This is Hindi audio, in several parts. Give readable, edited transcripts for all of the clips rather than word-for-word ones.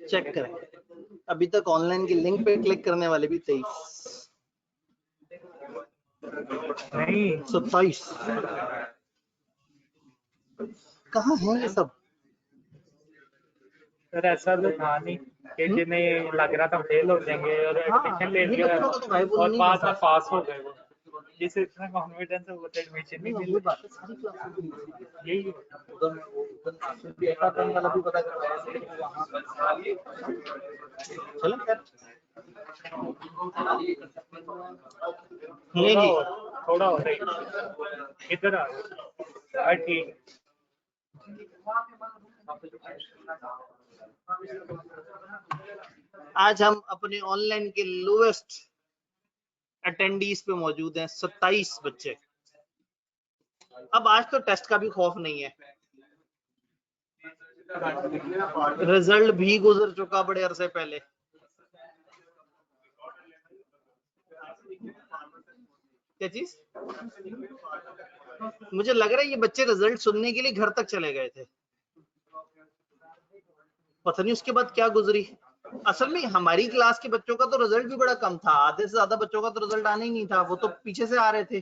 चेक करें, अभी तक ऑनलाइन की लिंक पे क्लिक करने वाले भी 23 नहीं 27 कहाँ है ये सब? सर ऐसा तो था नहीं कि जिन्हें लग रहा था फेल हो जाएंगे और एडमिशन ले लिया और बाद में पास हो गए वो, जिसे इतना कॉन्फिडेंस है वो तो एडमिशन नहीं मिल रहा। सारी क्लासेस यही वाला भी पता करवाया चलो थोड़ा हो रही इधर आ ठीक। आज हम अपने ऑनलाइन के लोएस्ट अटेंडीज पे मौजूद हैं 27 बच्चे। अब आज तो टेस्ट का भी खौफ नहीं है, रिजल्ट भी गुजर चुका बड़े अरसे पहले। क्या चीज? मुझे लग रहा है ये बच्चे रिजल्ट सुनने के लिए घर तक चले गए थे, पता नहीं उसके बाद क्या गुजरी। असल में हमारी क्लास के बच्चों का तो रिजल्ट भी बड़ा कम था, आधे से ज्यादा बच्चों का तो रिजल्ट आना ही नहीं था, वो तो पीछे से आ रहे थे।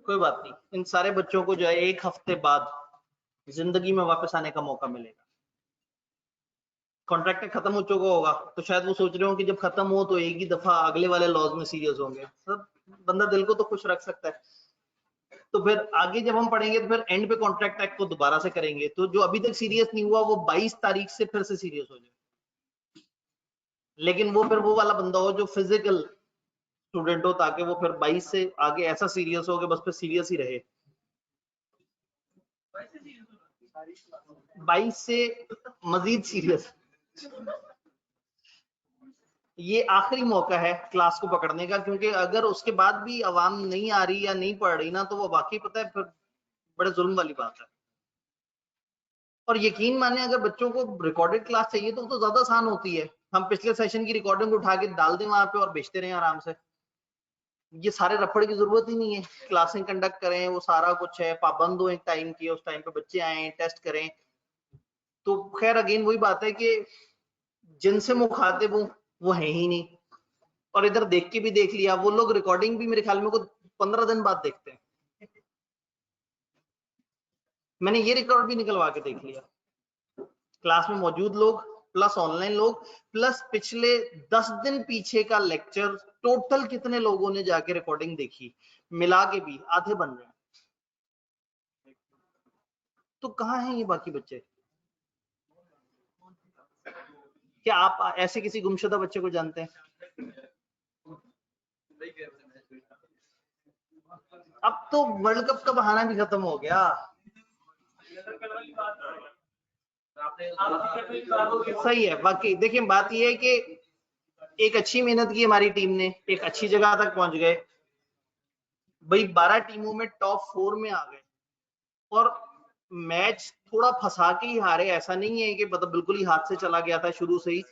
कोई बात नहीं, इन सारे बच्चों को जो है 1 हफ्ते बाद जिंदगी में वापस आने का मौका मिलेगा। कॉन्ट्रैक्ट खत्म हो चुका होगा तो शायद वो सोच रहे हो कि जब खत्म हो तो एक ही दफा अगले वाले लॉज में सीरियस होंगे। सब बंदा दिल को तो खुश रख सकता है। तो फिर आगे जब हम पढ़ेंगे तो फिर एंड पे कॉन्ट्रैक्ट एक्ट को दोबारा से करेंगे, तो जो अभी तक सीरियस नहीं हुआ वो 22 तारीख से फिर से सीरियस हो जाए। लेकिन वो फिर वो वाला बंदा हो जो फिजिकल स्टूडेंट हो, ताकि वो फिर 22 से आगे ऐसा सीरियस हो कि बस फिर सीरियस ही रहे। 22 से मजीद सीरियस। ये आखिरी मौका है क्लास को पकड़ने का, क्योंकि अगर उसके बाद भी आवाम नहीं आ रही या नहीं पढ़ रही ना, तो वो बाकी पता है फिर बड़े जुल्म वाली बात है। और यकीन माने अगर बच्चों को रिकॉर्डेड क्लास चाहिए तो ज्यादा आसान होती है। हम पिछले सेशन की रिकॉर्डिंग उठा के डाल दें वहां पे और बेचते रहे आराम से। ये सारे रफड़ की जरूरत ही नहीं है, क्लासें कंडक्ट करें, वो सारा कुछ है, पाबंद हो एक टाइम की, उस टाइम पे बच्चे आए टेस्ट करें। तो खैर अगेन वही बात है कि जिनसे मुखातिब हूं वो है ही नहीं, और इधर देख के भी देख लिया, वो लोग रिकॉर्डिंग भी मेरे ख्याल में को 15 दिन बाद देखते हैं। मैंने ये रिकॉर्ड भी निकलवा के देख लिया, क्लास में मौजूद लोग प्लस ऑनलाइन लोग प्लस पिछले 10 दिन पीछे का लेक्चर, टोटल कितने लोगों ने जाके रिकॉर्डिंग देखी, मिला के भी आधे बन रहे हैं। तो कहाँ हैं ये बाकी बच्चे? क्या आप ऐसे किसी गुमशुदा बच्चे को जानते हैं? अब तो वर्ल्ड कप का बहाना भी खत्म हो गया। सही है। बाकी देखिए बात यह है कि एक अच्छी मेहनत की हमारी टीम ने, एक अच्छी जगह तक पहुंच गए भाई, 12 टीमों में टॉप 4 में आ गए, और मैच थोड़ा फंसा के ही हारे, ऐसा नहीं है कि मतलब बिल्कुल ही हाथ से चला गया था शुरू से ही।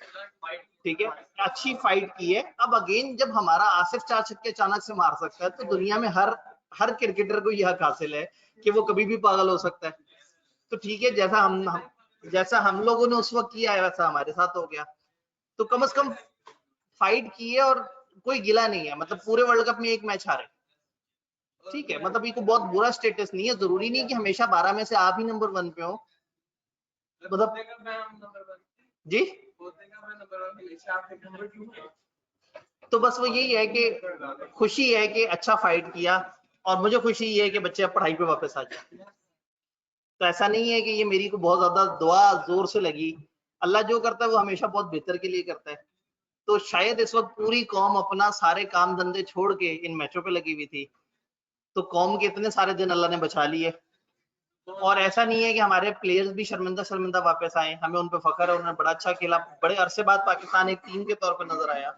ठीक है, अच्छी फाइट की है। अब अगेन जब हमारा आसिफ 4 छक्के अचानक से मार सकता है, तो दुनिया में हर क्रिकेटर को यह हक हासिल है कि वो कभी भी पागल हो सकता है। तो ठीक है, जैसा हम लोगों ने उस वक्त किया है वैसा हमारे साथ हो गया। तो कम से कम फाइट की है और कोई गिला नहीं है, मतलब पूरे वर्ल्ड कप में एक मैच हारे। ठीक है, मतलब ये को बहुत बुरा स्टेटस नहीं है, जरूरी नहीं कि हमेशा 12 में से आप ही नंबर 1 पे हो। मतलब जी, तो बस वो यही है कि खुशी है कि अच्छा फाइट किया, और मुझे खुशी ये है कि बच्चे अब पढ़ाई पे वापस आ जाए। तो ऐसा नहीं है कि ये मेरी को बहुत ज्यादा दुआ जोर से लगी, अल्लाह जो करता है वो हमेशा बहुत बेहतर के लिए करता है। तो शायद इस वक्त पूरी कौम अपना सारे काम धंधे छोड़ के इन मैचों पे लगी हुई थी, तो कौम के इतने सारे दिन अल्लाह ने बचा लिए, और ऐसा नहीं है कि हमारे प्लेयर्स भी शर्मिंदा वापस आए, हमें उन पे फख्र है, उन्होंने बड़ा अच्छा खेला, बड़े अरसे बाद पाकिस्तान एक टीम के तौर पर नजर आया।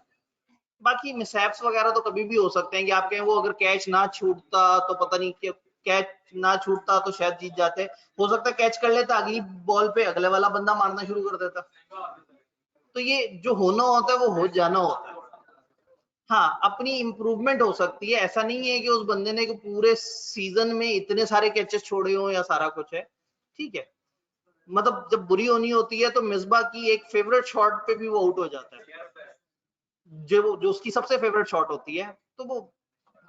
बाकी मिसहैप्स वगैरह तो कभी भी हो सकते हैं कि आप कहें वो अगर कैच ना छूटता तो पता नहीं कि कैच ना छूटता तो शायद जीत जाते, हो सकता है कैच कर लेता, अगली बॉल पे अगले वाला बंदा मारना शुरू कर देता। तो ये जो होना होता है वो हो जाना होता है। हाँ, अपनी इंप्रूवमेंट हो सकती है, ऐसा नहीं है कि उस बंदे ने पूरे सीजन में इतने सारे कैचेस छोड़े हो या सारा कुछ है, ठीक है। मतलब जब बुरी होनी होती है तो मिसबा की एक फेवरेट शॉट पे भी वो आउट हो जाता है, जो उसकी सबसे फेवरेट शॉट होती है, तो वो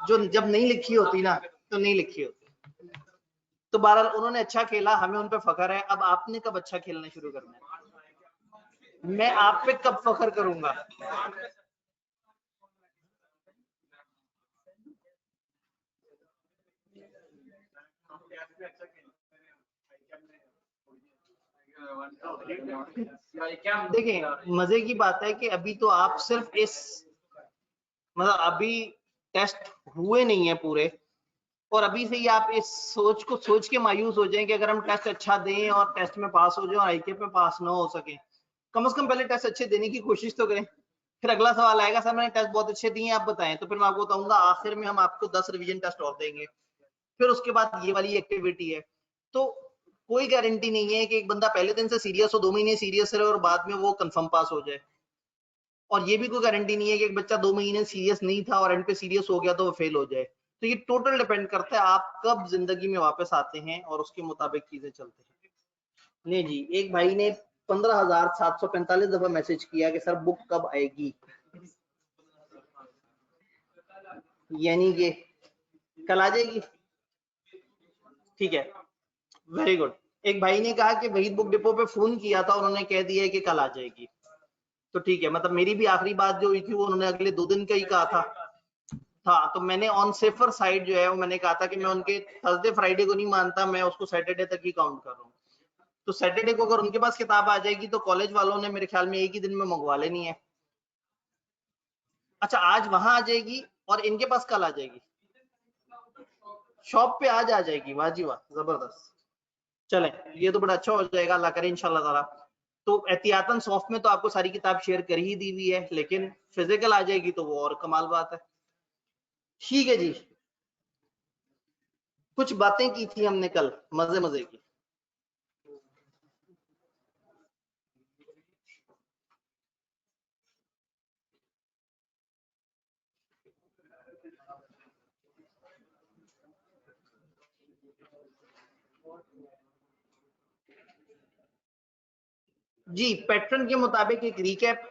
जो जब नहीं लिखी होती ना तो नहीं लिखी होती। तो बहरहाल उन्होंने अच्छा खेला, हमें उन पे फख्र है। अब आपने कब अच्छा खेलना शुरू करना है, मैं आप पे कब फख्र करूंगा। देखें, मजे की बात है कि अभी तो आप सिर्फ इस मतलब अभी टेस्ट हुए नहीं है पूरे, और अभी से ही आप इस सोच के मायूस हो जाएं कि अगर हम टेस्ट अच्छा दें और टेस्ट में पास हो जाए और आईके में पास ना हो सके, कम से कम पहले टेस्ट अच्छे देने की कोशिश तो करें। फिर अगला सवाल आएगा, सर मैंने टेस्ट बहुत अच्छे दिए, आप बताएं, तो फिर मैं आपको बताऊंगा आखिर में हम आपको 10 रिवीजन टेस्ट और देंगे, फिर उसके बाद ये वाली एक्टिविटी है। तो कोई गारंटी नहीं है कि एक बंदा पहले दिन से सीरियस हो, 2 महीने सीरियस रहे और बाद में वो कंफर्म पास हो जाए, और ये भी कोई गारंटी नहीं है कि एक बच्चा 2 महीने सीरियस नहीं था और एंड पे सीरियस हो गया तो वो फेल हो जाए। तो ये टोटल डिपेंड करता है आप कब जिंदगी में वापस आते हैं और उसके मुताबिक चीजें चलती हैं। नहीं जी, एक भाई ने 15,745 दफा मैसेज किया कि सर बुक कब आएगी, यानी कि कल आ जाएगी। ठीक है, वेरी गुड। एक भाई ने कहा कि वहीद बुक डिपो पे फोन किया था, उन्होंने कह दिया कि कल आ जाएगी। तो ठीक है, मतलब मेरी भी आखिरी बात जो हुई थी वो उन्होंने अगले 2 दिन का ही कहा था। हाँ, तो मैंने ऑन सेफर साइड जो है वो मैंने कहा था कि मैं उनके थर्सडे फ्राइडे को नहीं मानता, मैं उसको सैटरडे तक ही काउंट कर रहा हूँ। तो सैटरडे को अगर उनके पास किताब आ जाएगी तो कॉलेज वालों ने मेरे ख्याल में एक ही दिन में मंगवा लेनी है। अच्छा, आज वहां आ जाएगी और इनके पास कल आ जाएगी, शॉप पे आज आ जाएगी, वाह जी वाह, जबरदस्त। चलें, ये तो बड़ा अच्छा हो जाएगा, अल्लाह करे इंशाल्लाह ताला। तो एहतियातन सॉफ्ट में तो आपको सारी किताब शेयर कर ही दी हुई है, लेकिन फिजिकल आ जाएगी तो वो और कमाल बात है। ठीक है जी, कुछ बातें की थी हमने कल, मजे मजे की। जी, पैटर्न के मुताबिक एक रिकैप।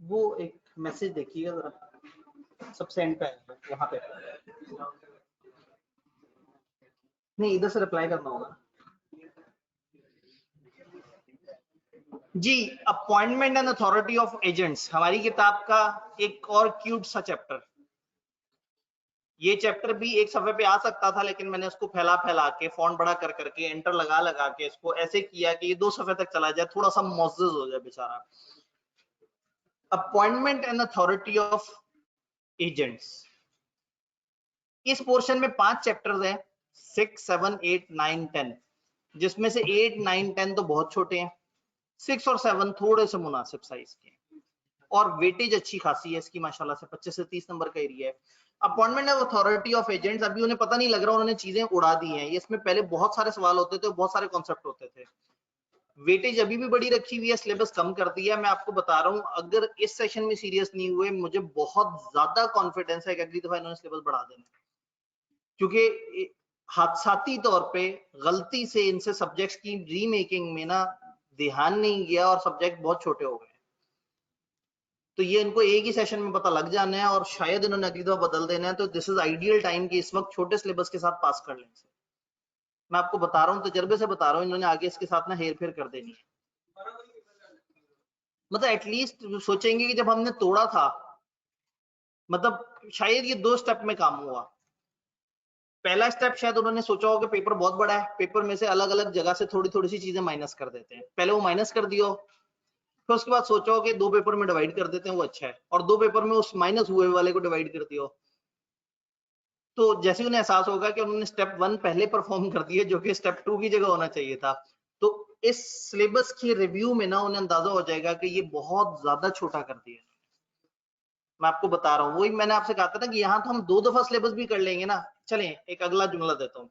वो एक मैसेज देखिएगा जरा, सबसे एंड पे है वहां पे, नहीं इधर से रिप्लाई करना होगा जी। Appointment and authority of agents हमारी किताब का एक और क्यूट सा चैप्टर। ये चैप्टर भी एक सफे पे आ सकता था, लेकिन मैंने उसको फैला फैला के फॉन्ट बड़ा कर करके एंटर लगा लगा के इसको ऐसे किया कि ये 2 सफे तक चला जाए, थोड़ा सा मुअज़्ज़ज़ हो जाए बेचारा। Appointment and authority of agents, इस पोर्शन में 5 चैप्टर्स हैं, 6, 7, 8, 9, 10, जिसमें से 8, 9, 10 तो बहुत छोटे हैं, 6 और 7 थोड़े से मुनासिब साइज के, और वेटेज अच्छी खासी है इसकी माशाल्लाह से, 25 से 30 नंबर का एरिया है। Appointment of authority of agents, अभी उन्हें पता नहीं लग रहा, उन्होंने चीजें उड़ा दी हैं, इसमें पहले बहुत सारे सवाल होते थे, बहुत सारे कॉन्सेप्ट होते थे। वेटेज अभी भी बड़ी रखी हुई है, सिलेबस कम कर दिया है। मैं आपको बता रहा हूँ, अगर इस सेशन में सीरियस नहीं हुए, मुझे बहुत ज्यादा कॉन्फिडेंस है कि अगली दफा इन्होंने सिलेबस बढ़ा देना, क्योंकि हादसाती तौर पे गलती से इनसे सब्जेक्ट्स की रीमेकिंग में ना ध्यान नहीं गया और सब्जेक्ट बहुत छोटे हो गए। तो ये इनको एक ही सेशन में पता लग जाना है और शायद इन्होंने अगली दफा बदल देना है। तो दिस इज आइडियल टाइम कि इस वक्त छोटे सिलेबस के साथ पास कर लें। मैं आपको बता रहा हूँ, तजर्बे से बता रहा हूँ, इन्होंने आगे इसके साथ ना हेर फेर कर देनी है। मतलब एटलीस्ट सोचेंगे कि जब हमने तोड़ा था, मतलब शायद ये 2 स्टेप में काम हुआ। पहला स्टेप शायद उन्होंने सोचा हो कि पेपर बहुत बड़ा है, पेपर में से अलग अलग जगह से थोड़ी थोड़ी सी चीजें माइनस कर देते हैं, पहले वो माइनस कर दियो, फिर उसके बाद सोचो कि 2 पेपर में डिवाइड कर देते हैं, वो अच्छा है, और 2 पेपर में उस माइनस हुए वाले को डिवाइड कर दियो, तो जैसे उन्हें एहसास होगा कि उन्होंने स्टेप 1 पहले परफॉर्म कर दिया, जो कि स्टेप 2 की जगह होना चाहिए था। तो इस सिलेबस की रिव्यू में ना उन्हें अंदाजा हो जाएगा कि ये बहुत ज्यादा छोटा कर दिया। मैं आपको बता रहा हूँ, वही मैंने आपसे कहा था ना कि यहाँ तो हम 2 दफा सिलेबस भी कर लेंगे ना। चलें एक अगला जुमला देता हूँ,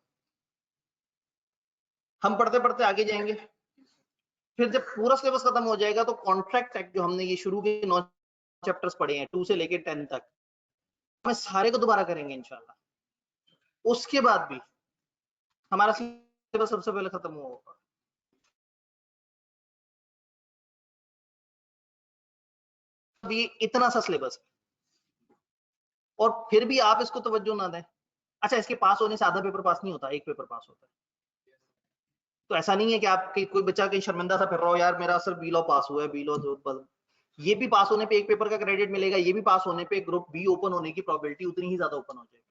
हम पढ़ते पढ़ते आगे जाएंगे, फिर जब पूरा सिलेबस खत्म हो जाएगा तो कॉन्ट्रैक्ट एक्ट जो हमने ये शुरू के 9 चैप्टर्स पढ़े हैं 2 से लेके 10 तक, हम सारे को दोबारा करेंगे इंशाल्लाह। उसके बाद भी हमारा सिलेबस सबसे पहले खत्म होगा। ये इतना सा सिलेबस है और फिर भी आप इसको तवज्जो ना दें। अच्छा, इसके पास होने से आधा पेपर पास नहीं होता, एक पेपर पास होता है। तो ऐसा नहीं है कि आप कोई बच्चा कहीं शर्मिंदा सा फिर रहा हो, यार मेरा सिर्फ बीलो पास हुआ है, बीलो जो ये भी पास होने पे एक पेपर का क्रेडिट मिलेगा, ये भी पास होने पे ग्रुप बी ओपन होने की प्रोबेबिलिटी उतनी ही ज्यादा ओपन हो जाएगी।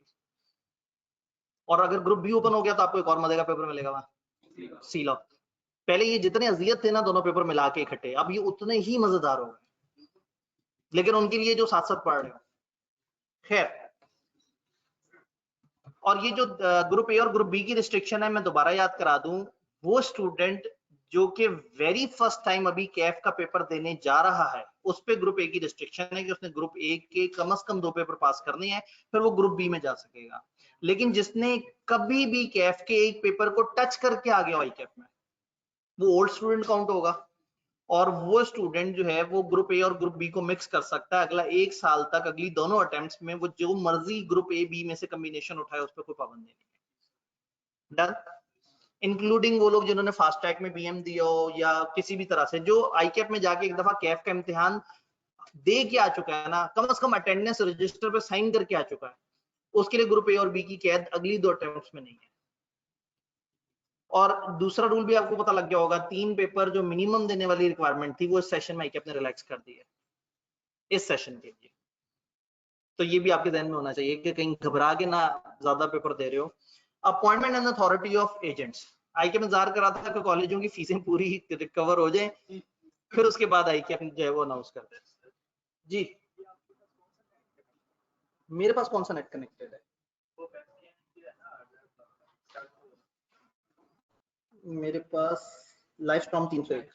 और अगर ग्रुप बी ओपन हो गया तो आपको एक और मजे का पेपर मिलेगा वहां, सी लॉ। पहले ये जितने अजियत थे ना दोनों पेपर मिला के इकट्ठे, अब ये उतने ही मजेदार हो गए, लेकिन उनके लिए जो साथ साथ पढ़ रहे हो। खैर, और ये जो ग्रुप ए और ग्रुप बी की रिस्ट्रिक्शन है, मैं दोबारा याद करा दूं, वो स्टूडेंट जो कि वेरी फर्स्ट टाइम अभी कैफ का पेपर देने जा रहा है, उस पे ग्रुप ए की रिस्ट्रिक्शन है कि उसने ग्रुप ए के कम से कम 2 पेपर पास करने हैं, फिर वो ग्रुप बी में जा सकेगा। लेकिन जिसने कभी भी कैफ के एक पेपर को टच करके आ गया कैफ में, वो ओल्ड स्टूडेंट काउंट होगा, और वो स्टूडेंट जो है वो ग्रुप ए और ग्रुप बी को मिक्स कर सकता है अगला 1 साल तक। अगली दोनों अटेम्प्ट्स में वो जो मर्जी ग्रुप ए बी में से कॉम्बिनेशन उठाए, उस पर कोई पाबंदी नहीं। डन, इंक्लूडिंग वो लोग जिन्होंने फास्ट ट्रैक में बीएम दिया हो या किसी भी तरह से, जो आई कैप में जाके एक दफा कैफ का इम्तिहान दे के आ चुका है ना, कम से कम अटेंडेंस रजिस्टर पे साइन करके आ चुका है, उसके लिए ग्रुप ए और बी की कैद अगली 2 अटेम्प्ट्स में नहीं है। और दूसरा रूल भी आपको पता लग गया होगा, 3 पेपर जो मिनिमम देने वाली रिक्वायरमेंट थी, वो इस सेशन में आईकेप ने रिलैक्स कर दी है इस सेशन के लिए। तो ये भी आपके ध्यान में होना चाहिए कि कहीं घबरा के ना ज्यादा पेपर दे रहे हो। Appointment and authority of agents, आईकेप में जार करा था कि कॉलेजों की फीसें पूरी रिकवर हो जाए, फिर उसके बाद आईकेप जो है वो अनाउंस कर दे। जी, मेरे पास कौन सा नेट कनेक्टेड है? मेरे पास लाइव स्ट्रॉम 301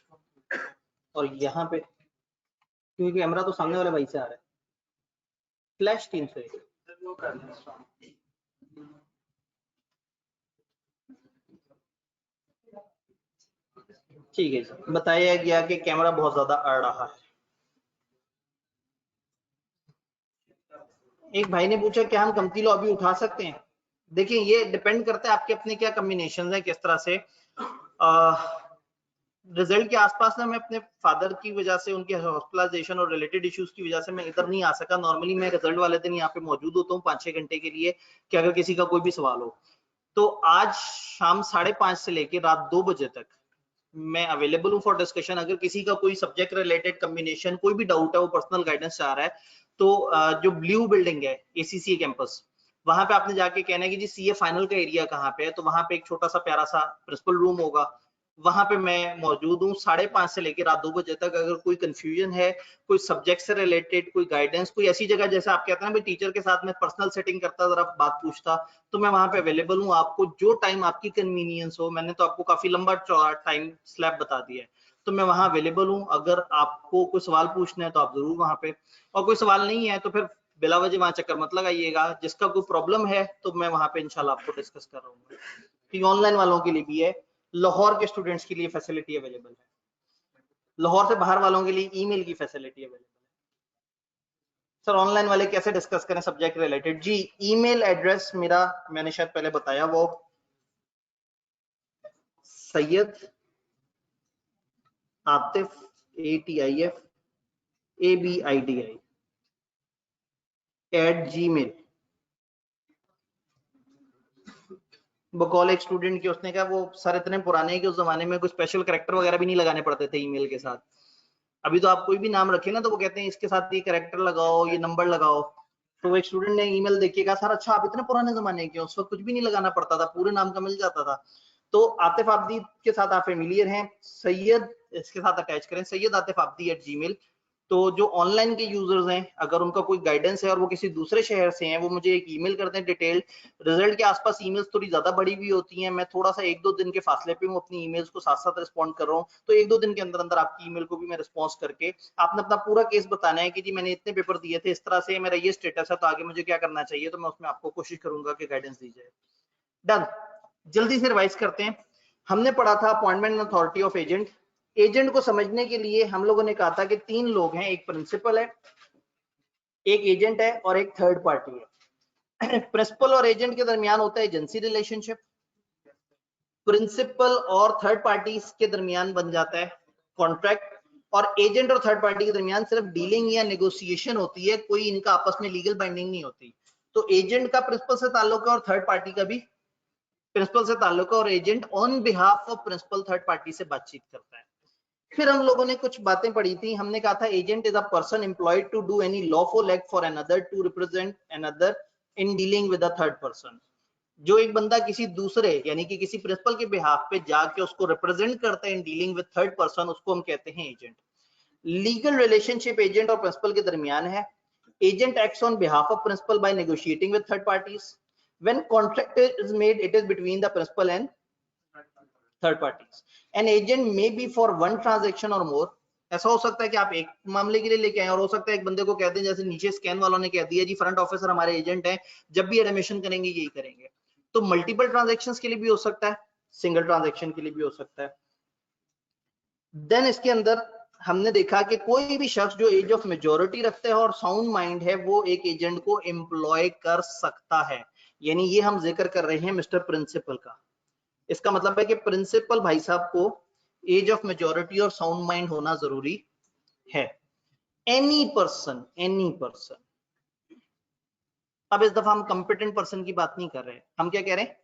और यहाँ पे क्योंकि कैमरा तो सामने वाले भाई से आ रहा है, फ्लैश 301। ठीक है जी, बताया गया कि कैमरा बहुत ज्यादा अड़ रहा है। एक भाई ने पूछा कि हम कमती लॉबी उठा सकते हैं। देखिए, ये डिपेंड करता है आपके अपने क्या कॉम्बिनेशन है, किस तरह से। रिजल्ट के आसपास ना मैं अपने फादर की वजह से, उनके हॉस्पिटलाइजेशन और रिलेटेड इश्यूज की वजह से मैं इधर नहीं आ सका। नॉर्मली मैं रिजल्ट वाले दिन यहाँ पे मौजूद होता हूँ 5-6 घंटे के लिए, कि अगर किसी का कोई भी सवाल हो। तो आज शाम 5:30 से लेकर रात 2 बजे तक मैं अवेलेबल हूँ फॉर डिस्कशन। अगर किसी का कोई सब्जेक्ट रिलेटेड कॉम्बिनेशन कोई भी डाउट है, वो पर्सनल गाइडेंस चाह रहा है, तो जो ब्लू बिल्डिंग है एसीसी कैंपस, वहां पे आपने जाके कहना है कि जी सीए फाइनल का एरिया कहाँ पे है, तो वहां पे एक छोटा सा प्यारा सा प्रिंसिपल रूम होगा, वहां पे मैं मौजूद हूँ 5:30 से लेकर रात 2 बजे तक। अगर कोई कंफ्यूजन है, कोई सब्जेक्ट से रिलेटेड कोई गाइडेंस, कोई ऐसी जगह जैसे आप कहते हैं ना भाई टीचर के साथ में पर्सनल सेटिंग करता, जरा बात पूछता, तो मैं वहां पे अवेलेबल हूँ। आपको जो टाइम आपकी कन्वीनियंस हो, मैंने तो आपको काफी लंबा चौड़ा टाइम स्लैब बता दिया है, तो मैं वहां अवेलेबल हूँ। अगर आपको कोई सवाल पूछना है तो आप जरूर वहां पे, और कोई सवाल नहीं है तो फिर बिला वजह वहां चक्कर मत लगाइएगा। जिसका कोई प्रॉब्लम है तो मैं वहां पे इंशाल्लाह आपको डिस्कस कर रहा हूँ। कि ऑनलाइन वालों के लिए भी है, लाहौर के स्टूडेंट्स के लिए फैसिलिटी अवेलेबल है, लाहौर से बाहर वालों के लिए ईमेल की फैसिलिटी अवेलेबल है। सर ऑनलाइन वाले कैसे डिस्कस करें सब्जेक्ट रिलेटेड? जी, ईमेल एड्रेस मेरा मैंने शायद पहले बताया, वो Syed Atif ATIF ABIDI @gmail। बकौल एक स्टूडेंट की उसने कहा वो सर इतने पुराने हैं कि उस जमाने में कुछ स्पेशल कैरेक्टर वगैरह भी नहीं लगाने पड़ते थे ईमेल के साथ। अभी तो आप कोई भी नाम रखे ना तो वो कहते हैं इसके साथ ये कैरेक्टर लगाओ, ये नंबर लगाओ। तो वो एक स्टूडेंट ने ईमेल देखिए कहा सर अच्छा आप इतने पुराने जमाने के, उस वक्त कुछ भी नहीं लगाना पड़ता था, पूरे नाम का मिल जाता था। तो आतिफ आब्दी के साथ आप फेमिलियर हैं। सैयद इसके साथ अटैच करें sayyidatifabdi@gmail। तो जो ऑनलाइन के यूजर्स हैं, अगर उनका कोई गाइडेंस है और वो किसी दूसरे शहर से हैं, वो मुझे एक ईमेल करते हैं डिटेल्ड। रिजल्ट के आसपास ईमेल्स थोड़ी ज्यादा बड़ी भी होती हैं, मैं थोड़ा सा 1-2 दिन के फासले पे हूँ अपनी ईमेल्स को साथ साथ रिस्पॉन्ड कर रहा हूँ, तो 1-2 दिन के अंदर अंदर आपकी ईमेल को भी मैं रिस्पॉन्स करके, आपने अपना पूरा केस बताना है कि जी मैंने इतने पेपर दिए थे, इस तरह से मेरा ये स्टेटस है, तो आगे मुझे क्या करना चाहिए, तो मैं उसमें आपको कोशिश करूंगा कि गाइडेंस दी जाए। डन। जल्दी से रिवाइज करते हैं। हमने पढ़ा था appointment authority of agent. Agent को समझने के लिए हम लोगों ने कहा था कि 3 लोग हैं, एक प्रिंसिपल है, एक एजेंट है और एक थर्ड पार्टी है। प्रिंसिपल और एजेंट के दरमियान होता है एजेंसी रिलेशनशिप। प्रिंसिपल और थर्ड पार्टी के दरमियान बन जाता है कॉन्ट्रैक्ट, और एजेंट और थर्ड पार्टी के दरमियान सिर्फ डीलिंग या नेगोशिएशन होती है, कोई इनका आपस में लीगल बाइंडिंग नहीं होती। तो एजेंट का प्रिंसिपल से ताल्लुक है और थर्ड पार्टी का भी प्रिंसिपल से ताल्लुक है, और agent on behalf of principal third party से बातचीत करता है। फिर हम लोगों ने कुछ बातें पढ़ी थी। हमने कहा था agent is a person employed to do any lawful act for another to represent another in dealing with a third person. जो एक बंदा किसी दूसरे यानी कि किसी प्रिंसिपल के बिहाफ पे जाके उसको रिप्रेजेंट करता है in dealing with third person, उसको हम कहते हैं एजेंट। लीगल रिलेशनशिप एजेंट और प्रिंसिपल के दरमियान है। Agent acts on behalf of principal by negotiating with third parties. When contract is made it is between the principal and third parties. An agent may be for one transaction और मोर। ऐसा हो सकता है कि आप एक मामले के लिए लेके आए, और हो सकता है एक बंदे को कह दें, जैसे नीचे स्कैन वालों ने कह दिया जी फ्रंट ऑफिसर हमारे एजेंट है, जब भी एडमिशन करेंगे यही करेंगे। तो मल्टीपल ट्रांजेक्शंस के लिए भी हो सकता है, सिंगल ट्रांजेक्शन के लिए भी हो सकता है। देन इसके अंदर हमने देखा कि कोई भी शख्स जो एज ऑफ मेजोरिटी रखता है और साउंड माइंड है, वो एक एजेंट को एम्प्लॉय कर सकता है। यानी ये हम जिक्र कर रहे हैं मिस्टर प्रिंसिपल का। इसका मतलब है कि प्रिंसिपल भाई साहब को एज ऑफ मेजोरिटी और साउंड माइंड होना जरूरी है। एनी पर्सन अब इस दफा हम कंपिटेंट पर्सन की बात नहीं कर रहे, हम क्या कह रहे हैं,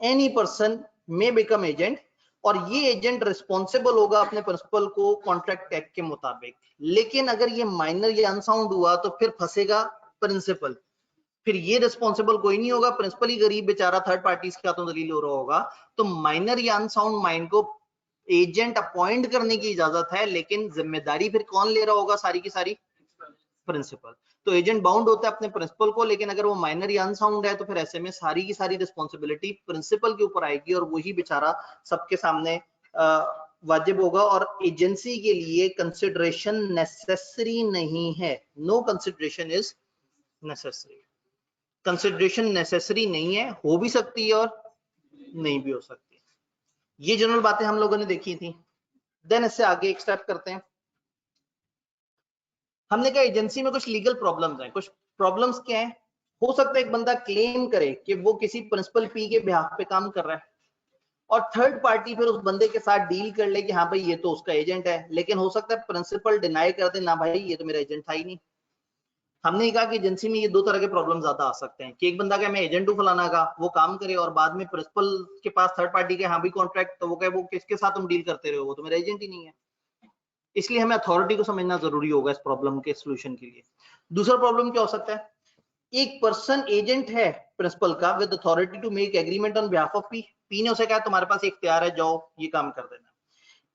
any person may become agent, और ये एजेंट रिस्पॉन्सिबल होगा अपने प्रिंसिपल को कॉन्ट्रैक्ट एक्ट के मुताबिक। लेकिन अगर ये माइनर या अनसाउंड हुआ तो फिर फंसेगा प्रिंसिपल, फिर ये रिस्पॉन्सिबल कोई नहीं होगा, प्रिंसिपल ही गरीब बेचारा थर्ड पार्टी के हाथों दलील हो रहा होगा। तो माइनर या अनसाउंड माइंड को एजेंट अपॉइंट करने की इजाजत है, लेकिन जिम्मेदारी फिर कौन ले रहा होगा सारी की सारी, प्रिंसिपल। तो एजेंट बाउंड होता है अपने प्रिंसिपल को, लेकिन अगर वो माइनर या अनसाउंड है तो फिर ऐसे में सारी की सारी रिस्पॉन्सिबिलिटी प्रिंसिपल के ऊपर आएगी, और वही बेचारा सबके सामने वाजिब होगा। और एजेंसी के लिए कंसिडरेशन नेसेसरी नहीं है, no consideration is necessary. Consideration necessary नहीं है, हो भी सकती है और नहीं भी हो सकती है। ये जनरल बातें हम लोगों ने देखी थी। देन इससे आगे एक स्टेप करते हैं। हमने कहा एजेंसी में कुछ लीगल प्रॉब्लम्स हैं। कुछ प्रॉब्लम्स क्या है, हो सकता है एक बंदा क्लेम करे कि वो किसी प्रिंसिपल पी के बिहाफ पे काम कर रहा है, और थर्ड पार्टी फिर उस बंदे के साथ डील कर ले कि हाँ भाई ये तो उसका एजेंट है, लेकिन हो सकता है प्रिंसिपल डिनाई कर दे, ना भाई ये तो मेरा एजेंट था ही नहीं। हमने कहा कि एजेंसी में ये दो तरह के प्रॉब्लम ज्यादा आ सकते हैं कि एक बंदा कहे मैं एजेंट हूं फलाना का, वो काम करे, और बाद में प्रिंसिपल के पास थर्ड पार्टी के हाँ भी कॉन्ट्रैक्ट, तो वो कहे वो किसके साथ तुम डील करते रहे हो, वो तो मेरा एजेंट ही नहीं है। इसलिए हमें अथॉरिटी को समझना जरूरी होगा इस प्रॉब्लम के सोल्यूशन के लिए। दूसरा प्रॉब्लम क्या हो सकता है, एक पर्सन एजेंट है प्रिंसिपल का with authority to make agreement on behalf of P. P ने उसे कहा तुम्हारे पास इख्तियार है, जाओ ये काम कर देना।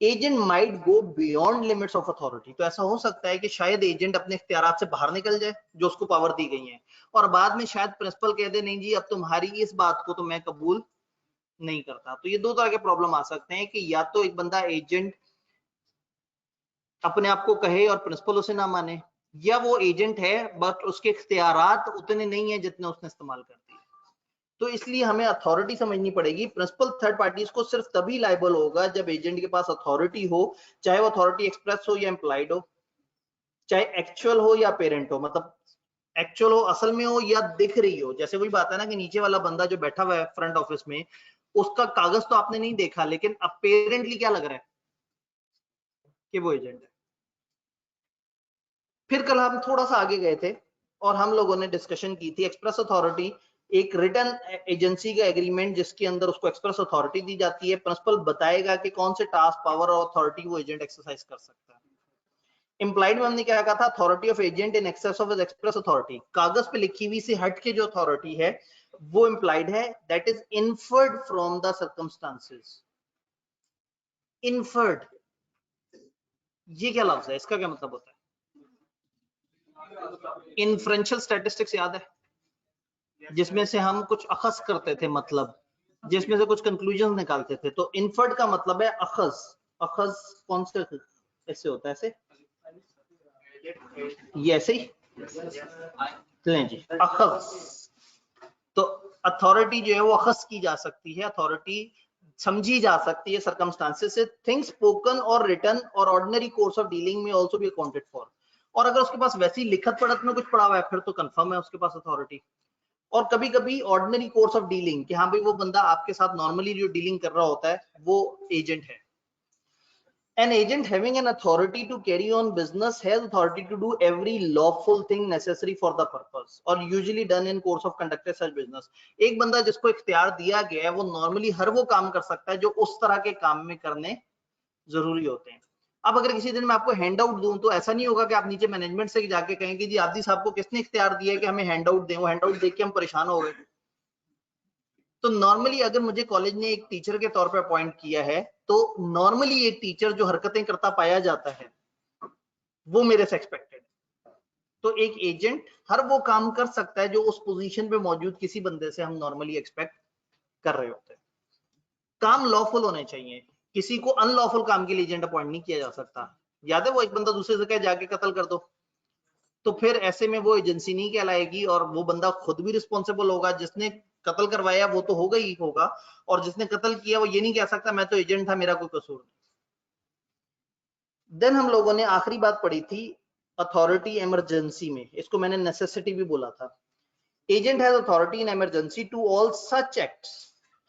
Agent might go beyond limits of authority. तो ऐसा हो सकता है कि शायद एजेंट अपने इख्तियारात से बाहर निकल जाए जो उसको पावर दी गई है, और बाद में शायद प्रिंसिपल कह दे नहीं जी अब तुम्हारी इस बात को तो मैं कबूल नहीं करता। तो ये दो तरह के प्रॉब्लम आ सकते हैं कि या तो एक बंदा एजेंट अपने आप को कहे और प्रिंसिपल उसे ना माने, या वो एजेंट है बट उसके इख्तियारात उतने नहीं है जितने उसने इस्तेमाल कर दिए। तो इसलिए हमें अथॉरिटी समझनी पड़ेगी। प्रिंसिपल थर्ड पार्टीज को सिर्फ तभी लायबल होगा जब एजेंट के पास अथॉरिटी हो, चाहे वो अथॉरिटी एक्सप्रेस हो या इम्प्लाइड हो, चाहे एक्चुअल हो या पेरेंट हो, मतलब एक्चुअल हो असल में हो या दिख रही हो। जैसे वही बात है ना कि नीचे वाला बंदा जो बैठा हुआ है फ्रंट ऑफिस में, उसका कागज तो आपने नहीं देखा, लेकिन अपेरेंटली क्या लग रहा है कि वो एजेंट है। फिर कल हम थोड़ा सा आगे गए थे और हम लोगों ने डिस्कशन की थी एक्सप्रेस अथॉरिटी, एक रिटर्न एजेंसी का एग्रीमेंट जिसके अंदर उसको एक्सप्रेस अथॉरिटी दी जाती है। प्रिंसिपल बताएगा कि कौन से टास्क, पावर और अथॉरिटी वो एजेंट एक्सरसाइज कर सकता है। इंप्लाइड में हमने क्या कहा था, authority of agent in excess of express authority. कागज पे लिखी हुई से हट के जो अथॉरिटी है वो इंप्लाइड है, that is inferred from the circumstances. Inferred, ये क्या लफ्ज है, इसका क्या मतलब होता है? इन्फ्रेंशियल स्टैटिस्टिक्स याद है, जिसमें से हम कुछ अखज करते थे, मतलब जिसमें से कुछ कंक्लूजन निकालते थे। तो इन्फर्ड का मतलब है अखज। अखज कौन से ऐसे होता है, ऐसे ये ऐसे ही लें जी, अखज। तो अथॉरिटी जो है वो अखज की जा सकती है, अथॉरिटी समझी जा सकती है सर्कमस्टांसेस से। थिंग्स स्पोकन और रिटन और ऑर्डिनरी कोर्स ऑफ डीलिंग में आल्सो बी अकाउंटेड फॉर। और अगर उसके पास वैसी लिखत पढ़त में कुछ पढ़ा हुआ है फिर तो कंफर्म है उसके पास अथॉरिटी। और कभी कभी ऑर्डिनरी कोर्स ऑफ डीलिंग कि हाँ भाई वो बंदा आपके साथ नॉर्मली जो डीलिंग कर रहा होता है वो एजेंट है। An agent having an authority to carry on business has authority to do every lawful thing necessary for the purpose or usually done in course of conducting such business। एक बंदा जिसको इख्तियार दिया गया है वो नॉर्मली हर वो काम कर सकता है जो उस तरह के काम में करने जरूरी होते हैं। अब अगर किसी दिन मैं आपको हैंड आउट दूं तो ऐसा नहीं होगा कि आप नीचे मैनेजमेंट से जाके कहें कि जी आदि साहब को किसने इख्तियार दिया है कि हमें हैंड आउट दें, वो हैंड आउट देख के हम परेशान हो गए। तो नॉर्मली अगर मुझे कॉलेज ने एक टीचर के तौर पर अपॉइंट किया है तो नॉर्मली एक टीचर जो हरकतें करता पाया जाता है वो मेरे से एक्सपेक्टेड है। तो एक एजेंट हर वो काम कर सकता है जो उस पोजीशन पे मौजूद किसी बंदे से हम नॉर्मली एक्सपेक्ट कर रहे होते हैं। काम लॉफुल होने चाहिए, किसी को अनलॉफुल काम के लिए एजेंट अपॉइंट नहीं किया जा सकता। याद है वो एक बंदा दूसरे से कहे जाके कत्ल कर दो, तो फिर ऐसे में वो एजेंसी नहीं कहलाएगी और वो बंदा खुद भी रिस्पॉन्सिबल होगा। जिसने कत्ल करवाया वो तो होगा ही होगा, और जिसने कत्ल किया वो ये नहीं कह सकता मैं तो एजेंट था, मेरा कोई कसूर नहीं। देन हम लोगों ने आखिरी बात पढ़ी थी अथॉरिटी इमरजेंसी में, इसको मैंने नेसेसिटी भी बोला था। Agent has authority in emergency to all such acts,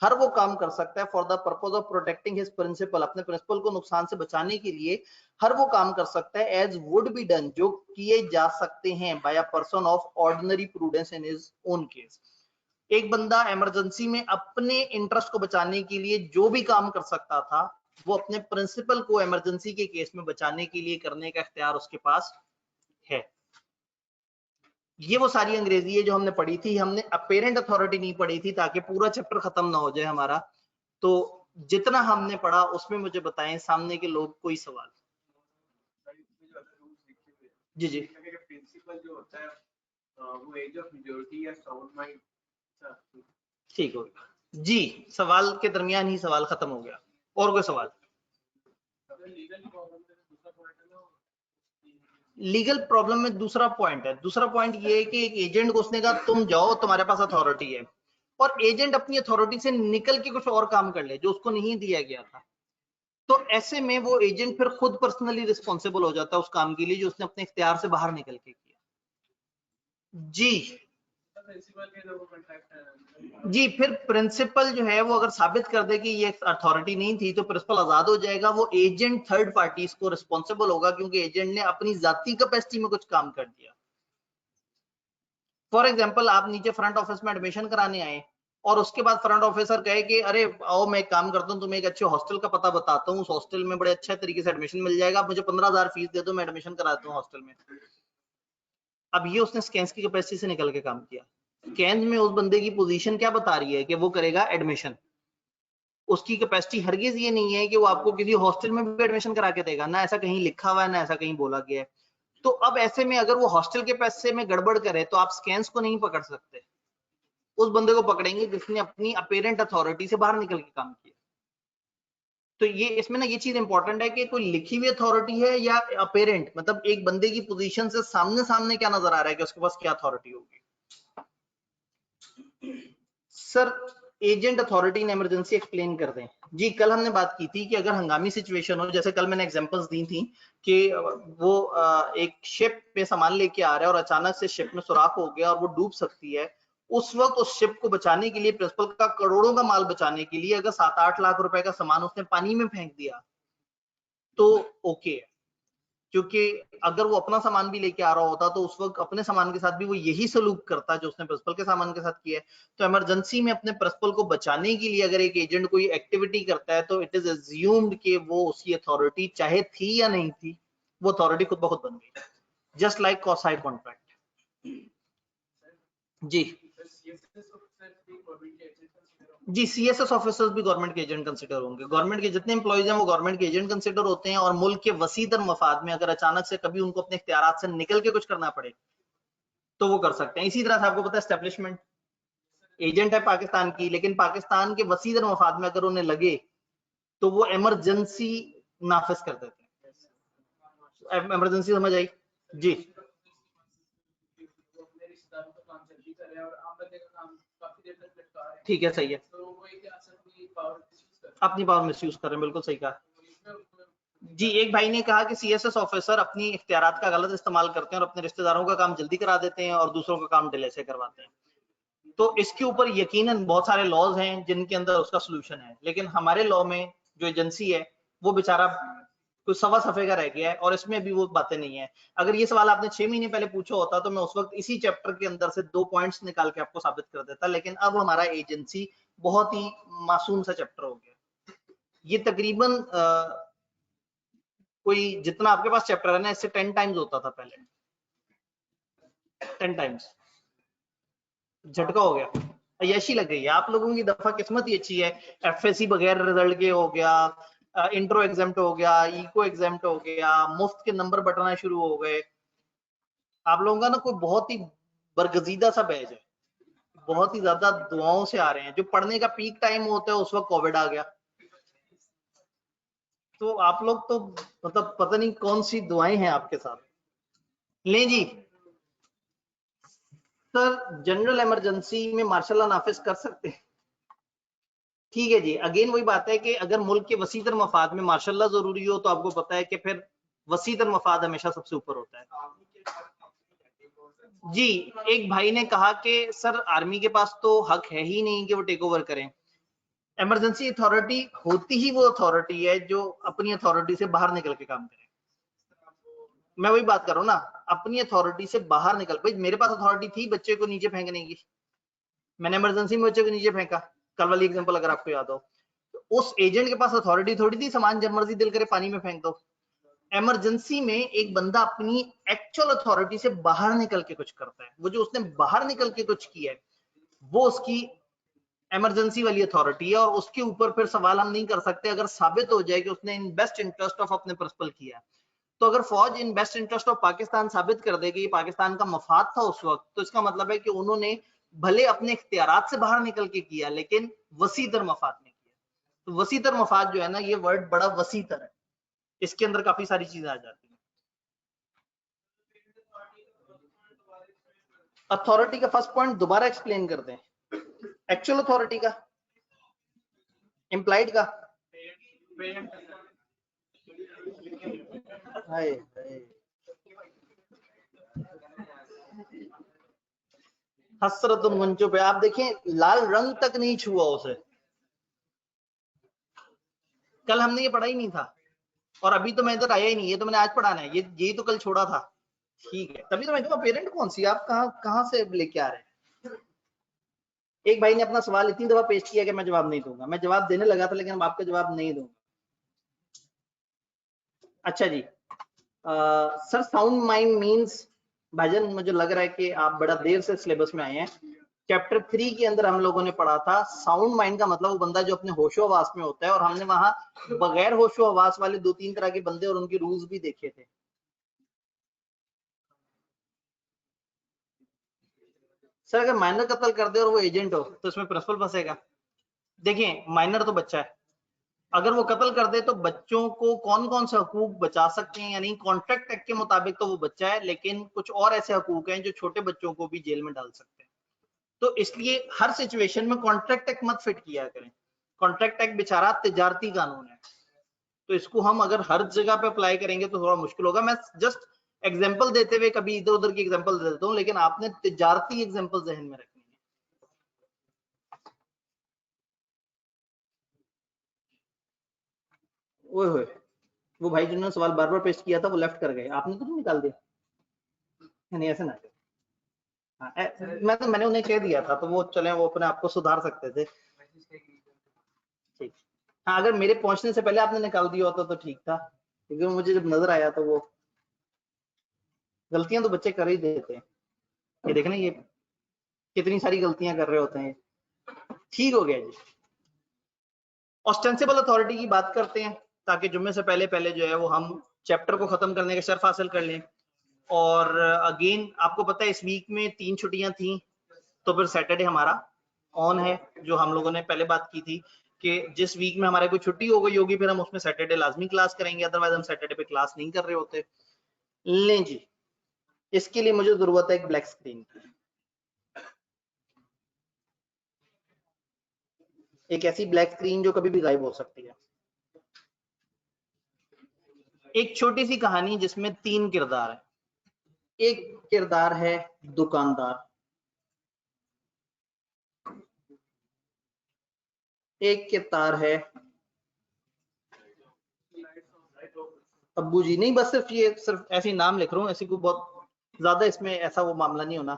हर वो काम कर सकता है for the purpose of protecting his principal, अपने प्रिंसिपल को नुकसान से बचाने के लिए हर वो काम कर सकता है एज वुड बी डन, जो किए जा सकते हैं by a person of ordinary prudence in his own case. एक बंदा इमरजेंसी में अपने इंटरेस्ट को बचाने के लिए जो भी काम कर सकता था वो अपने प्रिंसिपल को इमरजेंसी के केस में बचाने के लिए करने का इख्तियार उसके पास है। ये वो सारी अंग्रेजी है जो हमने पढ़ी थी, हमने अपेरेंट अथॉरिटी नहीं पढ़ी थी ताकि पूरा चैप्टर खत्म ना हो जाए हमारा। तो जितना हमने पढ़ा उसमें मुझे बताएं सामने के लोग कोई सवाल। जी जी, प्रिंसिपल जो होता है वो एज ऑफ मेजॉरिटी या साउंड माइंड, ठीक हो गया जी, सवाल के दरमियान ही सवाल खत्म हो गया। और कोई सवाल? लीगल प्रॉब्लम में दूसरा पॉइंट है, दूसरा पॉइंट ये है कि एक एजेंट को उसने कहा तुम जाओ तुम्हारे पास अथॉरिटी है, और एजेंट अपनी अथॉरिटी से निकल के कुछ और काम कर ले जो उसको नहीं दिया गया था, तो ऐसे में वो एजेंट फिर खुद पर्सनली रिस्पॉन्सिबल हो जाता है उस काम के लिए जो उसने अपने इख्तियार से बाहर निकल के किया। जी जी, फिर प्रिंसिपल जो है वो अगर साबित कर दे कि ये अथॉरिटी नहीं थी तो प्रिंसिपल आजाद हो जाएगा, वो एजेंट थर्ड पार्टीज को रिस्पॉन्सिबल होगा क्योंकि एजेंट ने अपनी जाती कैपेसिटी में कुछ काम कर दिया। फॉर एग्जांपल आप नीचे फ्रंट ऑफिस में एडमिशन कराने आए और उसके बाद फ्रंट ऑफिसर कहे कि अरे आओ मैं एक काम करता हूँ, तुम्हें एक अच्छे हॉस्टल का पता बताता हूँ, उस हॉस्टल में बड़े अच्छे तरीके से एडमिशन मिल जाएगा, आप मुझे 15,000 फीस दे दो, मैं एडमिशन कराता हूँ हॉस्टल में। अब ये उसने स्कैंस की कैपेसिटी से निकल के काम किया। स्कैंस में उस बंदे की पोजीशन क्या बता रही है कि वो करेगा एडमिशन, उसकी कैपेसिटी हरगिज ये नहीं है कि वो आपको किसी हॉस्टल में भी एडमिशन करा के देगा, ना ऐसा कहीं लिखा हुआ है ना ऐसा कहीं बोला गया है। तो अब ऐसे में अगर वो हॉस्टल के पैसे में गड़बड़ करे तो आप स्कैंस को नहीं पकड़ सकते, उस बंदे को पकड़ेंगे जिसने अपनी अपेरेंट अथॉरिटी से बाहर निकल के काम किया। तो ये इसमें ना ये चीज इंपॉर्टेंट है कि कोई लिखी हुई अथॉरिटी है या अपेरेंट, मतलब एक बंदे की पोजीशन से सामने सामने क्या नजर आ रहा है कि उसके पास क्या अथॉरिटी होगी। Sir agent authority in emergency explain कर दें। जी, कल हमने बात की थी कि अगर हंगामी सिचुएशन हो, जैसे कल मैंने एग्जांपल्स दी थी कि वो एक शिप पे सामान लेके आ रहा है और अचानक से शिप में सुराख हो गया और वो डूब सकती है, उस वक्त उस शिप को बचाने के लिए प्रिंसिपल का करोड़ों का माल बचाने के लिए अगर 7-8 लाख रुपए का सामान उसने पानी में फेंक दिया तो ओके है, क्योंकि अगर वो अपना सामान भी लेके आ रहा होता तो उस वक्त अपने सामान के साथ भी वो यही सलूक करता जो उसने प्रिंसिपल के सामान के साथ किया है। तो इमरजेंसी में अपने प्रिंसिपल को बचाने के लिए अगर एक एजेंट कोई एक्टिविटी करता है तो इट इज अज्यूम्ड कि वो उसकी अथॉरिटी चाहे थी या नहीं थी, वो अथॉरिटी खुद ब खुद बन गई, जस्ट लाइक कॉसाई कॉन्ट्रैक्ट। जी जी, सीएसएस ऑफिसर्स भी गवर्नमेंट के एजेंट कंसिडर होंगे। गवर्नमेंट के जितने एम्प्लॉइज हैं वो गवर्नमेंट के एजेंट कंसिडर होते हैं, और मुल्क के वसीदर मफाद में अगर अचानक से कभी उनको अपने इख्तियारात से निकल के कुछ करना पड़े तो वो कर सकते हैं। इसी तरह से आपको पता है एस्टेब्लिशमेंट एजेंट है पाकिस्तान की, लेकिन पाकिस्तान के वसीदर मफाद में अगर उन्हें लगे तो वो इमरजेंसी नाफिज कर देते हैं। इमरजेंसी समझ आई जी? ठीक है, सही है, अपनी पावर मिसयूज कर रहे हैं, बिल्कुल सही कहा जी। एक भाई ने कहा कि सीएसएस ऑफिसर अपनी इख्तियारात का गलत इस्तेमाल करते हैं और अपने रिश्तेदारों का काम जल्दी करा देते हैं और दूसरों का काम डिले से करवाते हैं। तो इसके ऊपर यकीनन बहुत सारे लॉज हैं जिनके अंदर उसका सोल्यूशन है, लेकिन हमारे लॉ में जो एजेंसी है वो बेचारा कुछ सवा सफे का रह गया है और इसमें भी वो बातें नहीं है। अगर ये सवाल आपने 6 महीने पहले पूछा होता तो मैं उस वक्त इसी चैप्टर के अंदर से 2 पॉइंट्स निकाल के आपको साबित कर देता, लेकिन अब हमारा एजेंसी बहुत ही मासूम सा चैप्टर हो गया। ये तकरीबन कोई जितना आपके पास चैप्टर है ना, इससे 10 टाइम्स होता था पहले, 10 टाइम्स। झटका हो गया, अय्याशी लग गई है। आप लोगों की दफा किस्मत ही अच्छी है, एफएससी बगैर रिजल्ट के हो गया, इंट्रो एग्जाम हो गया, इको एग्जाम हो गया, मुफ्त के नंबर बटना शुरू हो गए। आप लोगों का ना कोई बहुत ही बरगजीदा सा बैच है, बहुत ही ज्यादा दुआओं से आ रहे हैं। जो पढ़ने का पीक टाइम होता है उस वक्त कोविड आ गया, तो आप लोग तो मतलब पता नहीं कौन सी दुआएं हैं आपके साथ। ले जी सर, जनरल इमरजेंसी में मार्शल लॉ नाफिज कर सकते हैं, ठीक है जी। अगेन वही बात है कि अगर मुल्क के वसीतर मफाद में मार्शल लॉ जरूरी हो तो आपको पता है कि फिर वसीतर मफाद हमेशा सबसे ऊपर होता है जी। एक भाई ने कहा कि सर आर्मी के पास तो हक है ही नहीं कि वो टेक ओवर करें। इमरजेंसी अथॉरिटी होती ही वो अथॉरिटी है जो अपनी अथॉरिटी से बाहर निकल के काम करे। मैं वही बात कर रहा हूँ ना, अपनी अथॉरिटी से बाहर निकल। भाई मेरे पास अथॉरिटी थी बच्चे को नीचे फेंकने की, मैंने इमरजेंसी में बच्चे को नीचे फेंका, कल वाली एग्जांपल अगर आपको याद हो। तो उस एजेंट के पास अथॉरिटी थोड़ी थी सामान जब मर्जी दिल करे पानी में फेंक दो। इमरजेंसी में एक बंदा अपनी एक्चुअल अथॉरिटी से बाहर निकल के कुछ करता है, वो जो उसने बाहर निकल के कुछ किया है वो उसकी इमरजेंसी वाली अथॉरिटी है, और उसके ऊपर फिर सवाल हम नहीं कर सकते अगर साबित हो जाए कि उसने इन बेस्ट इंटरेस्ट ऑफ अपने प्रिंसिपल किया। तो अगर फौज in best interest of Pakistan साबित कर दे कि पाकिस्तान का मफाद था उस वक्त, तो इसका मतलब है कि उन्होंने भले अपने इख्तियारात से बाहर निकल के किया लेकिन वसीतर मफाद में किया। तो वसीतर मफाद जो है ना, ये वर्ड बड़ा वसीतर है, इसके अंदर काफी सारी चीजें आ जाती हैं। अथॉरिटी का फर्स्ट पॉइंट दोबारा एक्सप्लेन कर दें। एक्चुअल अथॉरिटी का, इम्प्लाइड का, हसरतुल मंचो पे आप देखें लाल रंग तक नहीं छुआ उसे। कल हमने ये पढ़ा ही नहीं था, और अभी तो मैं इधर आया ही नहीं, ये तो मैंने आज पढ़ाना है, ये यही तो कल छोड़ा था। ठीक है, तभी तो मैं कहूँ पेरेंट कौन सी, आप कहाँ से लेके आ रहे हैं। एक भाई ने अपना सवाल इतनी दफा पेश किया कि मैं जवाब नहीं दूंगा। मैं जवाब देने लगा था लेकिन अब आपका जवाब नहीं दूंगा। अच्छा जी, सर साउंड माइंड मींस, भाईजान मुझे लग रहा है कि आप बड़ा देर से सिलेबस में आए हैं। चैप्टर 3 के अंदर हम लोगों ने पढ़ा था साउंड माइंड का मतलब वो बंदा जो अपने होशो हवास में होता है, और हमने वहां बगैर होशो हवास वाले 2-3 तरह के बंदे और उनके रूल्स भी देखे थे। सर अगर माइनर कत्ल कर दे और वो एजेंट हो तो इसमें प्रिंसिपल फंसेगा। देखिए माइनर तो बच्चा है, अगर वो कत्ल कर दे तो बच्चों को कौन कौन से हकूक बचा सकते हैं, यानी कॉन्ट्रैक्ट एक्ट के मुताबिक तो वो बच्चा है, लेकिन कुछ और ऐसे हकूक हैं जो छोटे बच्चों को भी जेल में डाल सकते हैं। तो इसलिए हर सिचुएशन में कॉन्ट्रैक्ट एक्ट मत फिट किया करें। कॉन्ट्रैक्ट एक्ट बेचारा तिजारती कानून है, तो इसको हम अगर हर जगह पे अप्लाई करेंगे तो थोड़ा मुश्किल होगा। मैं जस्ट एग्जांपल देते हुए कभी इधर उधर की एग्जांपल दे देता हूँ, लेकिन आपने तिजारती एग्जांपल जहन में रखनी है। ओए होए, वो भाई जिन्होंने सवाल बार बार पेश किया था वो लेफ्ट कर गए, आपने तो नहीं निकाल दिया। नहीं ऐसे ना, हाँ, मैंने उन्हें कह दिया था तो वो चले, वो अपने आप को सुधार सकते थे। ठीक, हाँ अगर मेरे पहुंचने से पहले आपने निकाल दिया होता तो ठीक था, क्योंकि मुझे जब नजर आया तो वो गलतियां तो बच्चे कर ही देते हैं। ये देखना, ये कितनी सारी गलतियां कर रहे होते हैं। ठीक हो गया जी। ऑस्टेंसिबल अथॉरिटी की बात करते हैं ताकि जुम्मे से पहले जो है वो हम चैप्टर को खत्म करने का शर्फ हासिल कर लें। और अगेन आपको पता है इस वीक में 3 छुट्टियां थी, तो फिर सैटरडे हमारा ऑन है, जो हम लोगों ने पहले बात की थी कि जिस वीक में हमारे कोई छुट्टी हो गई होगी फिर हम उसमें सैटरडे लाजमी क्लास करेंगे, अदरवाइज हम सैटरडे पे क्लास नहीं कर रहे होते। लें जी, इसके लिए मुझे जरूरत है एक ब्लैक स्क्रीन की, एक ऐसी ब्लैक स्क्रीन जो कभी भी गायब हो सकती है। एक छोटी सी कहानी जिसमें 3 किरदार है। एक किरदार है दुकानदार, एक किरदार है अब्बू जी, नहीं बस सिर्फ ऐसे ही नाम लिख रहा हूँ, ऐसी कोई बहुत ज्यादा इसमें ऐसा वो मामला नहीं होना।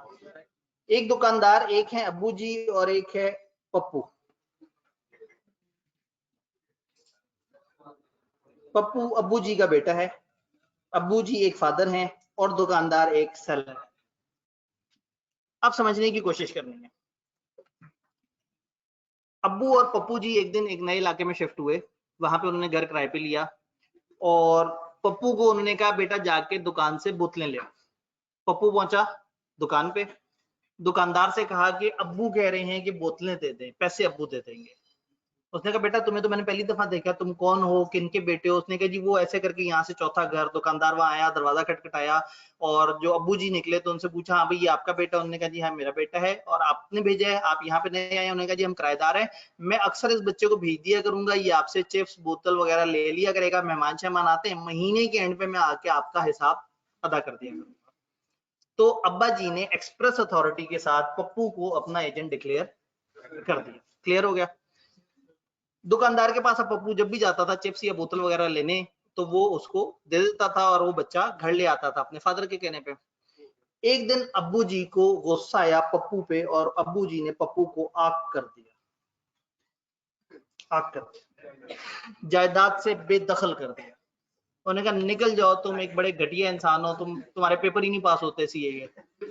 एक दुकानदार, एक है अब्बू जी और एक है पप्पू। पप्पू अब्बू जी का बेटा है, अब्बू जी एक फादर हैं और दुकानदार एक सेलर है। अब समझने की कोशिश करनी है। अब्बू और पप्पू जी एक दिन एक नए इलाके में शिफ्ट हुए, वहां पे उन्होंने घर किराए पे लिया और पप्पू को उन्होंने कहा बेटा जाके दुकान से बोतलें ले। पप्पू पहुंचा दुकान पे, दुकानदार से कहा कि अब्बू कह रहे हैं कि बोतलें दे दें, पैसे अब्बू दे देंगे। उसने कहा बेटा तुम्हें तो मैंने पहली दफा देखा, तुम कौन हो, किनके बेटे हो? उसने कहा जी वो ऐसे करके यहाँ से चौथा घर। दुकानदार वहां आया, दरवाजा खटखटाया और जो अब्बू जी निकले तो उनसे पूछा हाँ भाई ये आपका बेटा? उन्होंने कहा जी हाँ मेरा बेटा है। और आपने भेजा है, आप यहाँ पे नहीं आए? उन्होंने कहा जी हम किराएदार हैं, मैं अक्सर इस बच्चे को भेज दिया करूंगा, ये आपसे चिप्स बोतल वगैरह ले लिया करेगा, मेहमान शहमान आते हैं, महीने के एंड पे मैं आके आपका हिसाब अदा कर दिया करूंगा। तो अब्बा जी ने एक्सप्रेस अथॉरिटी के साथ पप्पू को अपना एजेंट डिक्लेयर कर दिया। क्लियर हो गया? दुकानदार के पास अब पप्पू जब भी जाता था चिप्स या बोतल वगैरह लेने तो वो उसको दे देता था और वो बच्चा घर ले आता था अपने फादर के कहने पे। एक दिन अब्बू जी को गुस्सा आया पप्पू पे और अब्बू जी ने पप्पू को आग कर दिया, आग कर दिया, जायदाद से बेदखल कर दिया। उन्होंने कहा निकल जाओ, तुम एक बड़े घटिया इंसान हो, तुम्हारे पेपर ही नहीं पास होते सीए के।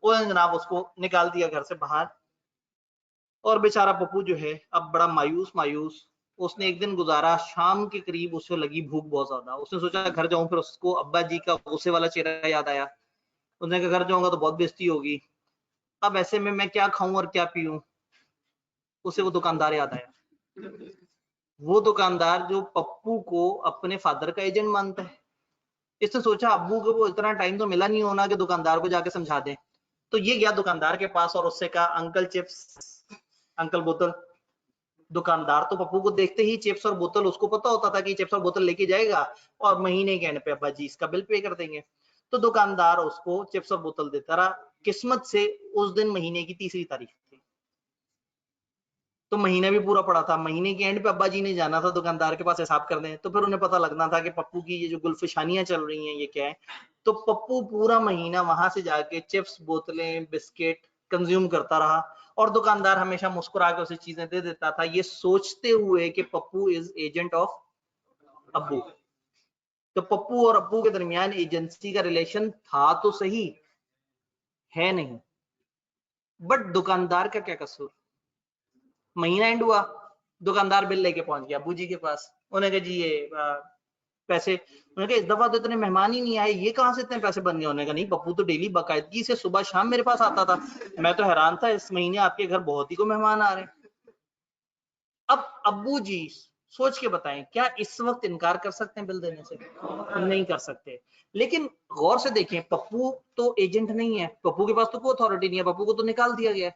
वो जनाब उसको निकाल दिया घर से बाहर। और बेचारा पप्पू जो है अब बड़ा मायूस उसने एक दिन गुजारा, शाम के करीब उसे लगी भूख बहुत ज्यादा। उसने सोचा घर जाऊं, फिर उसको अब्बा जी का गुस्से वाला चेहरा याद आया। उसने कहा घर जाऊंगा तो बहुत बेइज्जती होगी, अब ऐसे में मैं क्या खाऊं और क्या पीऊं? उसे वो दुकानदार याद आया, वो दुकानदार जो पप्पू को अपने फादर का एजेंट मानता है। इसने सोचा अब्बू को वो इतना टाइम तो मिला नहीं होना कि दुकानदार को जाके समझा दे। तो ये गया दुकानदार के पास और उससे कहा अंकल चिप्स, अंकल बोतल। दुकानदार तो पप्पू को देखते ही चिप्स और बोतल, उसको पता होता था कि चिप्स और बोतल लेके जाएगा और महीने के एंड पे अब्बा जी इसका बिल पे कर देंगे। तो दुकानदार उसको चिप्स और बोतल देता रहा। किस्मत से उस दिन महीने की 3री तारीख थी, तो महीना भी पूरा पड़ा था। महीने के एंड पे अब्बा जी ने जाना था दुकानदार के पास हिसाब करने, तो फिर उन्हें पता लगना था कि पप्पू की ये जो गुलफिशानियां चल रही हैं ये क्या है। तो पप्पू पूरा महीना वहां से जाके चिप्स बोतलें बिस्किट कंज्यूम करता रहा और दुकानदार हमेशा मुस्कुरा के उसे चीजें दे देता था, ये सोचते हुए कि पप्पू इज एजेंट ऑफ अब्बू। तो पप्पू और अब्बू के दरमियान एजेंसी का रिलेशन था तो सही, है नहीं। बट दुकानदार का क्या कसूर? महीना एंड हुआ, दुकानदार बिल लेके पहुंच गया अब्बू जी के पास। उन्होंने कहा जी ये पैसे। उन्होंने कहा इस दफा तो इतने मेहमान ही नहीं आए, ये कहां से इतने पैसे बन गए? उन्होंने कहा नहीं, पप्पू तो डेली बाकायदगी से सुबह शाम मेरे पास आता था, मैं तो हैरान था, इस महीने आपके घर बहुत ही को मेहमान आ रहे हैं। अब अब्बू जी सोच के बताएं, क्या इस वक्त इनकार कर सकते हैं बिल देने से? नहीं कर सकते। लेकिन गौर से देखें, पप्पू तो एजेंट नहीं है, पप्पू के पास तो कोई अथॉरिटी नहीं है, पप्पू को तो निकाल दिया गया।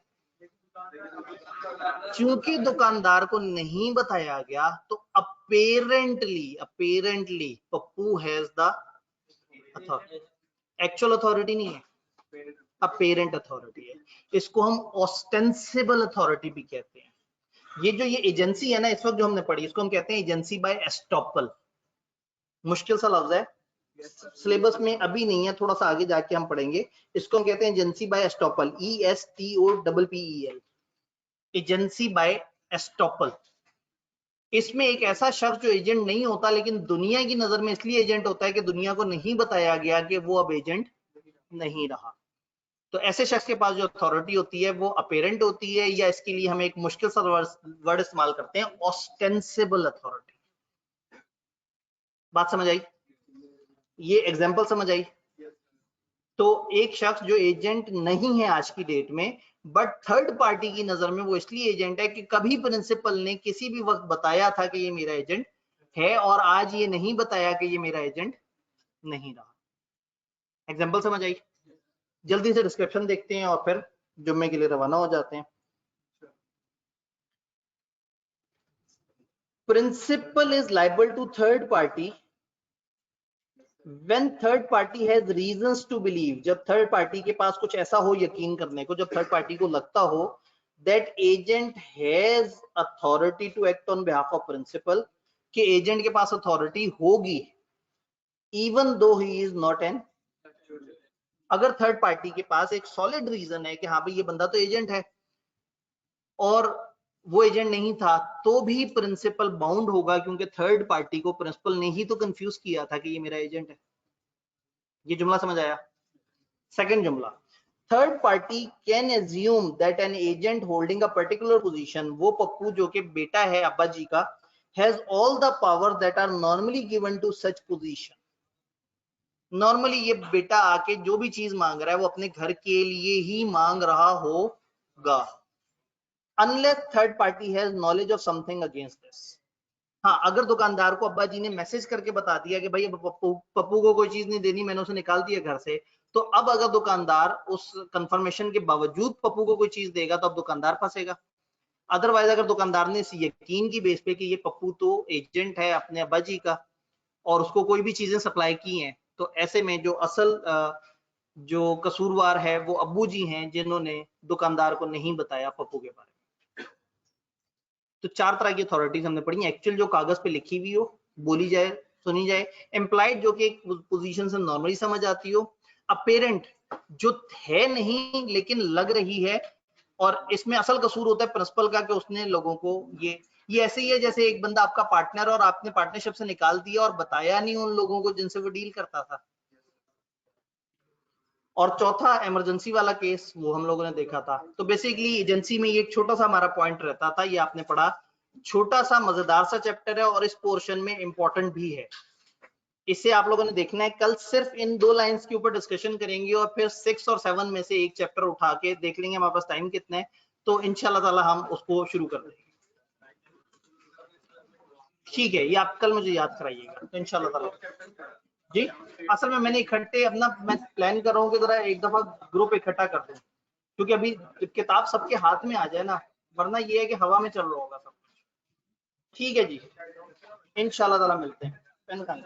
क्योंकि दुकानदार को नहीं बताया गया तो apparently Pappu has the authority. Actual authority नहीं है, अपेरेंट अथॉरिटी है। इसको हम ऑस्टेंसिबल अथॉरिटी भी कहते हैं। ये जो ये एजेंसी है ना इस वक्त जो हमने पढ़ी, इसको हम कहते हैं एजेंसी बाय एस्टॉपल। मुश्किल सा लफ्ज है, सिलेबस में अभी नहीं है, थोड़ा सा आगे जाके हम पढ़ेंगे। इसको हम कहते हैं agency by estoppel, ESTOPPEL, agency by estoppel. इसमें एक ऐसा शख्स जो एजेंट नहीं होता लेकिन दुनिया की नजर में इसलिए एजेंट होता है कि दुनिया को नहीं बताया गया कि वो अब एजेंट नहीं रहा। तो ऐसे शख्स के पास जो अथॉरिटी होती है वो अपेरेंट होती है, या इसके लिए हम एक मुश्किल सा वर्ड इस्तेमाल करते हैं, ऑस्टेंसिबल अथॉरिटी। बात समझ आई? ये एग्जांपल समझ आई? तो एक शख्स जो एजेंट नहीं है आज की डेट में, बट थर्ड पार्टी की नजर में वो इसलिए एजेंट है कि कभी प्रिंसिपल ने किसी भी वक्त बताया था कि ये मेरा एजेंट है, और आज ये नहीं बताया कि ये मेरा एजेंट नहीं रहा। एग्जांपल समझ आई? जल्दी से डिस्क्रिप्शन देखते हैं और फिर जुम्मे के लिए रवाना हो जाते हैं। Principal is liable to third party when third party has reasons to believe, जब थर्ड पार्टी के पास कुछ ऐसा हो यकीन करने को, जब थर्ड पार्टी को लगता हो that agent has authority to act on behalf of principal, कि एजेंट के पास अथॉरिटी होगी even though he is not an, अगर थर्ड पार्टी के पास एक सॉलिड रीजन है कि हाँ भाई ये बंदा तो एजेंट है और वो एजेंट नहीं था, तो भी प्रिंसिपल बाउंड होगा, क्योंकि थर्ड पार्टी को प्रिंसिपल ने ही तो कंफ्यूज किया था कि ये मेरा एजेंट है। ये जुमला समझ आया? सेकंड जुमला, third party can assume that an agent holding a particular position, वो पप्पू जो कि बेटा है अब्बा जी का, has all the power that are normally given to such position. Normally ये बेटा आके जो भी चीज मांग रहा है वो अपने घर के लिए ही मांग रहा होगा, unless third party has knowledge of something against this. हाँ, अगर दुकानदार को अब्बा जी ने मैसेज करके बता दिया कि भाई पप्पू को कोई चीज नहीं देनी, मैंने उसे निकाल दिया घर से, तो अब अगर दुकानदार उस कंफर्मेशन के बावजूद पप्पू को कोई चीज देगा तो अब दुकानदार फंसेगा। अदरवाइज अगर दुकानदार ने इस यकीन की बेस पे कि ये पप्पू तो एजेंट है अपने अब्बा जी का और उसको कोई भी चीजें सप्लाई की हैं, तो ऐसे में जो असल जो कसूरवार है वो अब्बू जी हैं, जिन्होंने दुकानदार को नहीं बताया पप्पू के बारे में। तो चार तरह की अथॉरिटीज हमने पढ़ी। एक्चुअल जो कागज पे लिखी हुई हो, बोली जाए, सुनी जाए। एम्प्लॉयड जो कि एक पोजीशन से नॉर्मली समझ आती हो। अपेरेंट जो है नहीं लेकिन लग रही है, और इसमें असल कसूर होता है प्रिंसिपल का कि उसने लोगों को ये ऐसे ही है जैसे एक बंदा आपका पार्टनर और आपने पार्टनरशिप से निकाल दिया और बताया नहीं उन लोगों को जिनसे वो डील करता था। और चौथा इमरजेंसी वाला केस, वो हम लोगों ने देखा था। तो बेसिकली एजेंसी में ये एक छोटा सा हमारा पॉइंट रहता था, ये आपने पढ़ा, छोटा सा मजेदार सा चैप्टर है और इस पोर्शन में इंपॉर्टेंट भी है। इसे आप लोगों ने देखना है। कल सिर्फ इन 2 लाइंस के ऊपर डिस्कशन करेंगे और फिर 6 और 7 में से एक चैप्टर उठा के देख लेंगे हमारे पास टाइम कितना है, तो इंशाल्लाह ताला हम उसको शुरू कर देंगे। ठीक है, ये आप कल मुझे याद कराइएगा तो इंशाल्लाह ताला। जी, असल में मैंने इकट्ठे अपना मैं प्लान कर रहा हूँ कि जरा एक दफा ग्रुप इकट्ठा कर दूं, क्योंकि अभी किताब सबके हाथ में आ जाए ना, वरना ये है कि हवा में चल रहा होगा सब कुछ। ठीक है जी, इंशाल्लाह ताला मिलते हैं। पेन कहां